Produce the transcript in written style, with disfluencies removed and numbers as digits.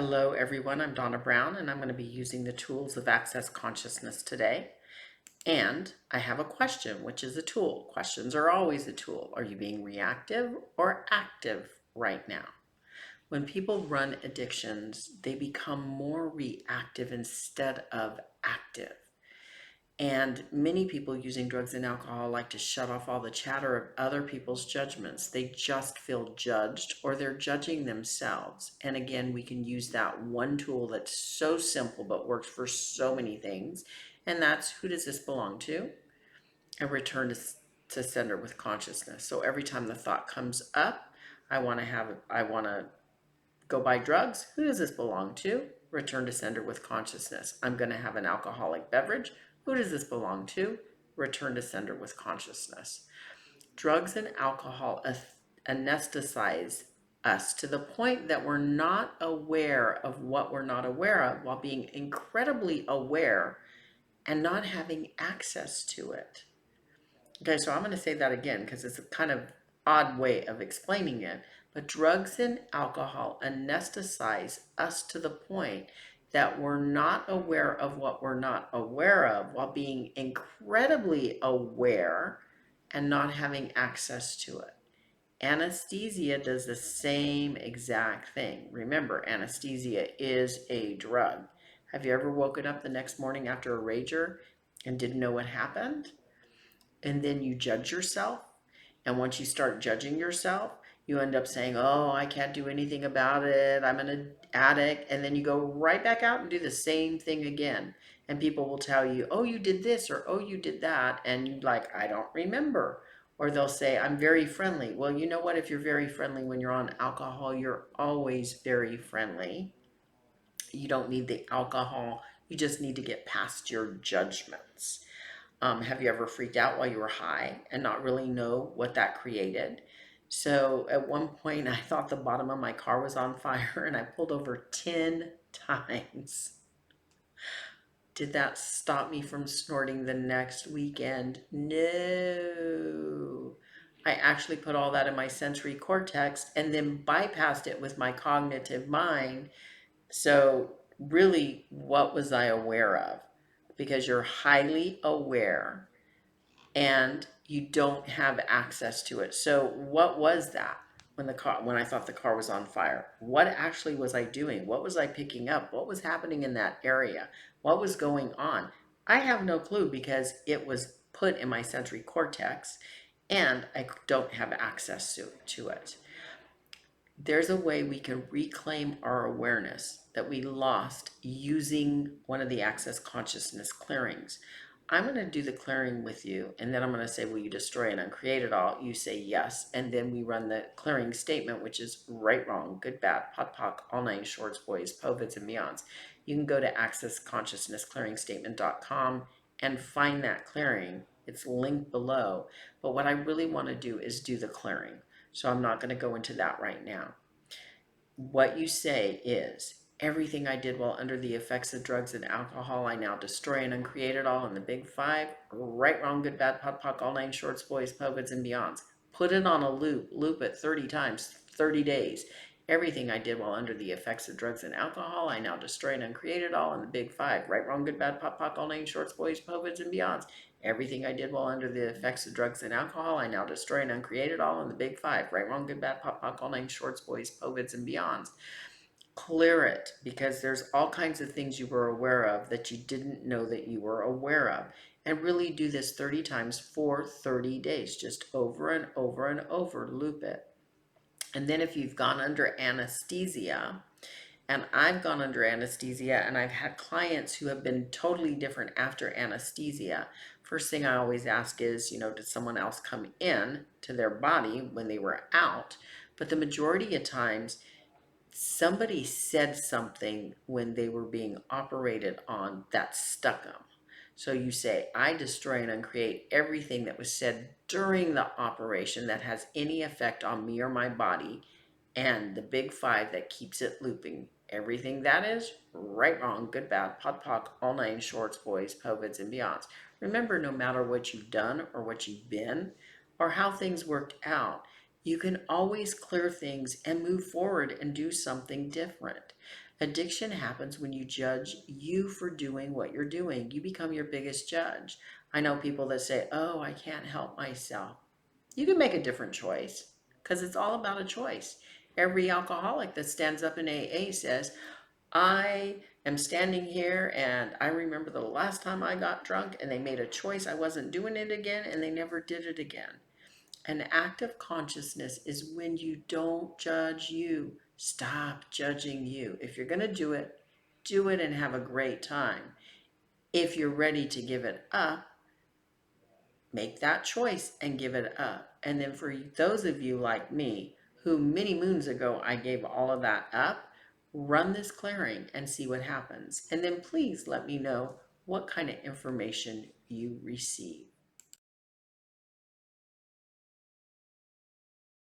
Hello everyone, I'm Donna Brown and I'm going to be using the tools of Access Consciousness today. And I have a question, which is a tool. Questions are always a tool. Are you being reactive or active right now? When people run addictions, they become more reactive instead of active. And many people using drugs and alcohol like to shut off all the chatter of other people's judgments. They just feel judged or they're judging themselves. And again, we can use that one tool that's so simple but works for so many things. And that's, who does this belong to? And return to sender with consciousness. So every time the thought comes up, I want to go buy drugs. Who does this belong to? Return to sender with consciousness. I'm going to have an alcoholic beverage. Who does this belong to? Return to sender with consciousness. Drugs and alcohol anesthetize us to the point that we're not aware of what we're not aware of while being incredibly aware and not having access to it. Okay, so I'm going to say that again because it's a kind of odd way of explaining it. But drugs and alcohol anesthetize us to the point that we're not aware of what we're not aware of while being incredibly aware and not having access to it. Anesthesia does the same exact thing. Remember, anesthesia is a drug. Have you ever woken up the next morning after a rager and didn't know what happened? And then you judge yourself. And once you start judging yourself, you end up saying, oh, I can't do anything about it. I'm an addict. And then you go right back out and do the same thing again. And people will tell you, oh, you did this or oh, you did that. And you're like, I don't remember. Or they'll say, I'm very friendly. Well, you know what? If you're very friendly when you're on alcohol, you're always very friendly. You don't need the alcohol. You just need to get past your judgments. Have you ever freaked out while you were high and not really know what that created? So at one point, I thought the bottom of my car was on fire and I pulled over 10 times. Did that stop me from snorting the next weekend? No. I actually put all that in my sensory cortex and then bypassed it with my cognitive mind. So really, what was I aware of? Because you're highly aware and you don't have access to it. So what was that when I thought the car was on fire? What actually was I doing? What was I picking up? What was happening in that area? What was going on? I have no clue because it was put in my sensory cortex and I don't have access to it. There's a way we can reclaim our awareness that we lost using one of the Access Consciousness clearings. I'm going to do the clearing with you, and then I'm going to say, will you destroy and uncreate it all? You say yes, and then we run the clearing statement, which is right, wrong, good, bad, pot, poc, all nine shorts, boys, povits, and beyonds. You can go to accessconsciousnessclearingstatement.com and find that clearing. It's linked below, but what I really want to do is do the clearing. So I'm not going to go into that right now. What you say is, everything I did while under the effects of drugs and alcohol, I now destroy and uncreate it all in the big five. Right, wrong, good, bad, pot, poc, all nine shorts, boys, povits, and beyonds. Put it on a loop it 30 times, 30 days. Everything I did while under the effects of drugs and alcohol, I now destroy and uncreate it all in the big five. Right, wrong, good, bad, pot, poc, all nine shorts, boys, povits, and beyonds. Everything I did while under the effects of drugs and alcohol, I now destroy and uncreate it all in the big five. Right, wrong, good, bad, pot, poc, all nine shorts, boys, povits, and beyonds. Clear it, because there's all kinds of things you were aware of that you didn't know that you were aware of. And really do this 30 times for 30 days, just over and over and over, loop it. And then if you've gone under anesthesia, and I've gone under anesthesia and I've had clients who have been totally different after anesthesia. First thing I always ask is, did someone else come in to their body when they were out? But the majority of times, somebody said something when they were being operated on that stuck them. So you say, I destroy and uncreate everything that was said during the operation that has any effect on me or my body, and the big five that keeps it looping. Everything that is right, wrong, good, bad, pot, poc, all nine shorts, boys, povits, and beyonds. Remember, no matter what you've done or what you've been or how things worked out, you can always clear things and move forward and do something different. Addiction happens when you judge you for doing what you're doing. You become your biggest judge. I know people that say, oh, I can't help myself. You can make a different choice because it's all about a choice. Every alcoholic that stands up in AA says, I am standing here and I remember the last time I got drunk and they made a choice. I wasn't doing it again and they never did it again. An active consciousness is when you don't judge you. Stop judging you. If you're going to do it and have a great time. If you're ready to give it up, make that choice and give it up. And then for those of you like me, who many moons ago I gave all of that up, run this clearing and see what happens. And then please let me know what kind of information you receive.